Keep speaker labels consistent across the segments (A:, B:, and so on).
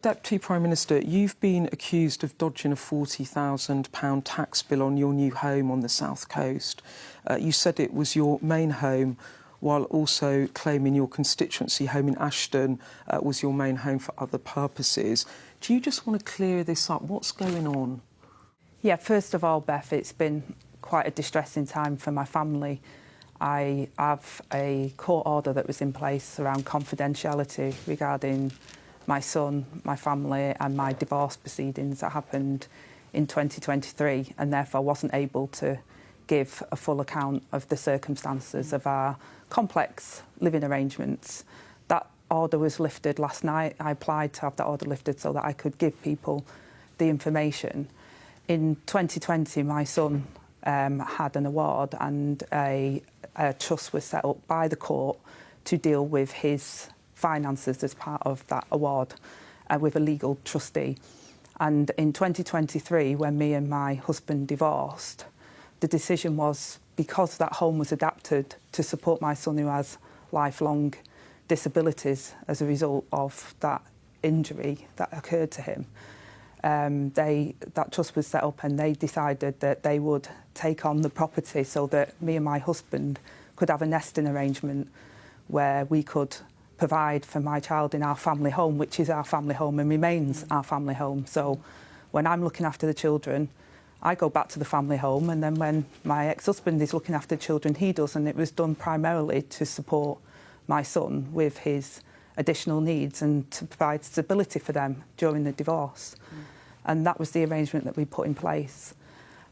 A: Deputy Prime Minister, you've been accused of dodging a £40,000 tax bill on your new home on the south coast. You said it was your main home, while also claiming your constituency home in Ashton was your main home for other purposes. Do you just want to clear this up? What's going on?
B: Yeah, first of all, Beth, it's been quite a distressing time for my family. I have a court order that was in place around confidentiality regarding my son, my family and my divorce proceedings that happened in 2023, and therefore wasn't able to give a full account of the circumstances of our complex living arrangements. That order was lifted last night. I applied to have that order lifted so that I could give people the information. In 2020, my son had an award, and a trust was set up by the court to deal with his finances as part of that award with a legal trustee. And in 2023, when me and my husband divorced, the decision was, because that home was adapted to support my son who has lifelong disabilities as a result of that injury that occurred to him, that trust was set up, and they decided that they would take on the property so that me and my husband could have a nesting arrangement where we could provide for my child in our family home, which is our family home and remains our family home. So when I'm looking after the children, I go back to the family home, and then when my ex-husband is looking after the children, he does, and it was done primarily to support my son with his additional needs and to provide stability for them during the divorce. And that was the arrangement that we put in place.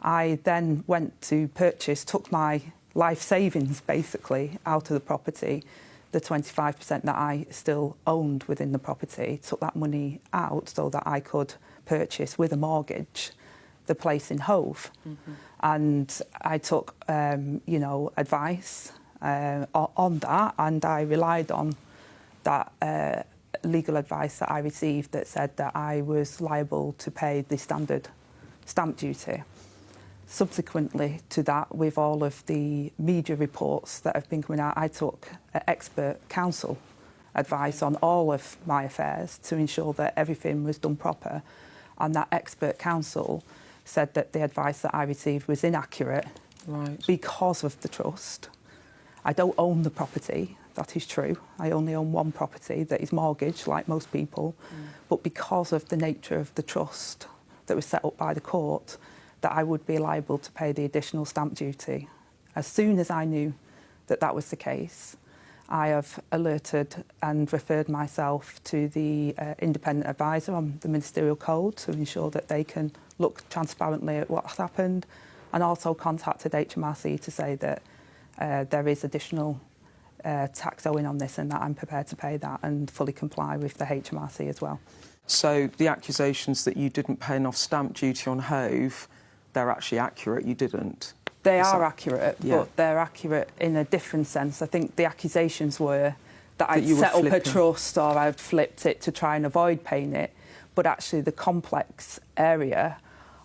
B: I then went to purchase, took my life savings basically out of the property, the 25% that I still owned within the property, took that money out so that I could purchase with a mortgage the place in Hove. And I took, advice on that, and I relied on that legal advice that I received that said that I was liable to pay the standard stamp duty. Subsequently to that, with all of the media reports that have been coming out, I took expert counsel advice on all of my affairs to ensure that everything was done proper. And that expert counsel said that the advice that I received was inaccurate because of the trust. I don't own the property, that is true. I only own one property that is mortgaged, like most people. But because of the nature of the trust that was set up by the court, that I would be liable to pay the additional stamp duty. As soon as I knew that that was the case, I have alerted and referred myself to the independent advisor on the ministerial code to ensure that they can look transparently at what's happened, and also contacted HMRC to say that there is additional tax owing on this and that I'm prepared to pay that and fully comply with the HMRC as well.
A: So the accusations that you didn't pay enough stamp duty on Hove, they're actually accurate, you didn't?
B: They are accurate, but they're accurate in a different sense. I think the accusations were that I'd set up a trust or I'd flipped it to try and avoid paying it, but actually the complex area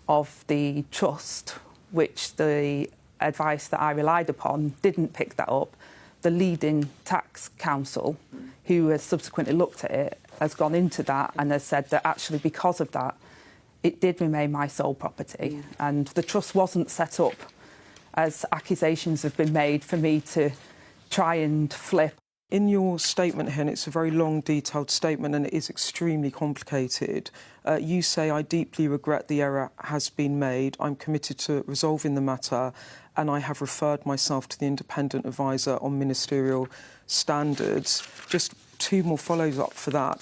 B: of the trust, which the advice that I relied upon didn't pick that up. The leading tax counsel, who has subsequently looked at it, has gone into that and has said that actually because of that, it did remain my sole property. And the trust wasn't set up, as accusations have been made, for me to try and flip.
A: In your statement here, and it's a very long, detailed statement, and it is extremely complicated, you say, "I deeply regret the error has been made. I'm committed to resolving the matter, and I have referred myself to the independent advisor on ministerial standards." Just two more follows up for that.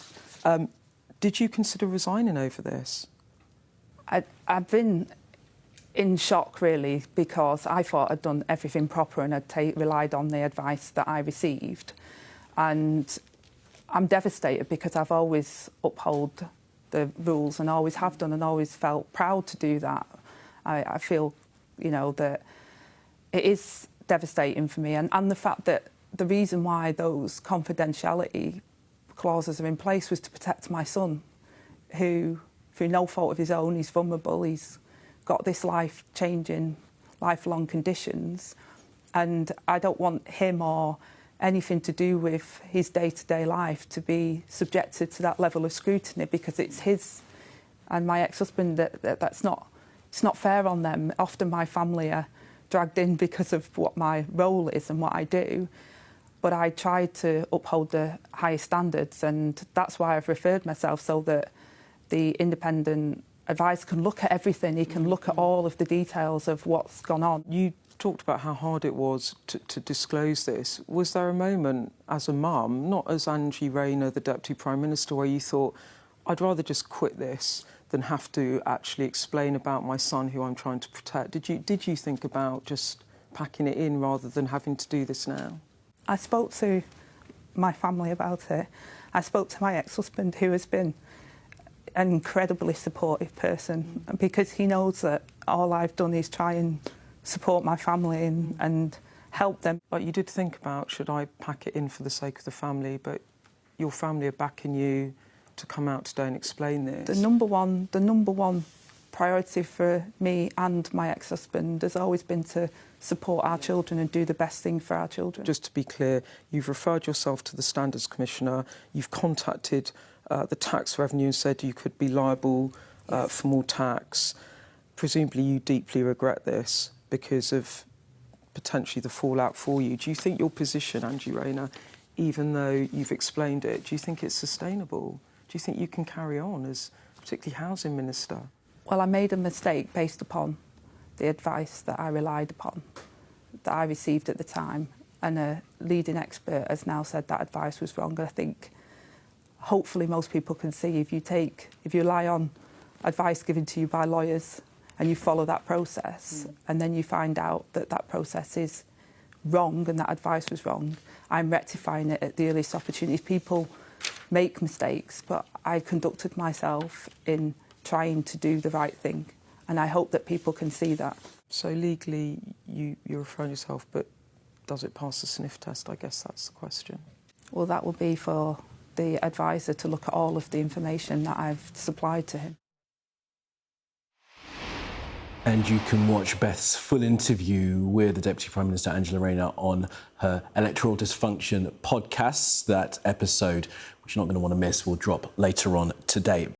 A: Did you consider resigning over this?
B: I've been in shock, really, because I thought I'd done everything proper and I'd relied on the advice that I received. And I'm devastated because I've always upheld the rules and always have done and always felt proud to do that. I feel, that it is devastating for me. And the fact that the reason why those confidentiality clauses are in place was to protect my son, who, through no fault of his own, he's vulnerable, he's got this life-changing, lifelong conditions. And I don't want him or anything to do with his day-to-day life to be subjected to that level of scrutiny, because it's his and my ex-husband it's not fair on them. Often my family are dragged in because of what my role is and what I do, but I try to uphold the highest standards, and that's why I've referred myself, so that the independent advisor can look at everything. He can look at all of the details of what's gone on.
A: You talked about how hard it was to disclose this. Was there a moment as a mum, not as Angie Rayner, the Deputy Prime Minister, where you thought, I'd rather just quit this than have to actually explain about my son who I'm trying to protect? Did you think about just packing it in rather than having to do this now?
B: I spoke to my family about it. I spoke to my ex-husband, who has been an incredibly supportive person, because he knows that all I've done is try and support my family and help them.
A: But you did think about, should I pack it in for the sake of the family? But your family are backing you to come out today and explain this.
B: The number one priority for me and my ex-husband has always been to support our children and do the best thing for our children.
A: Just to be clear, you've referred yourself to the Standards Commissioner, you've contacted the tax revenue and said you could be liable for more tax. Presumably you deeply regret this because of potentially the fallout for you. Do you think your position, Angie Rayner, even though you've explained it, do you think it's sustainable? Do you think you can carry on as particularly Housing Minister?
B: Well, I made a mistake based upon the advice that I relied upon, that I received at the time, and a leading expert has now said that advice was wrong. I think hopefully most people can see, if you rely on advice given to you by lawyers and you follow that process, and then you find out that that process is wrong and that advice was wrong, I'm rectifying it at the earliest opportunity. People make mistakes, but I conducted myself in trying to do the right thing, and I hope that people can see that.
A: So legally you're referring yourself, but does it pass the sniff test? I guess that's the question.
B: Well, that will be for the advisor to look at all of the information that I've supplied to him.
C: And you can watch Beth's full interview with the Deputy Prime Minister Angela Rayner on her Electoral Dysfunction podcasts. That episode, which you're not going to want to miss, will drop later on today.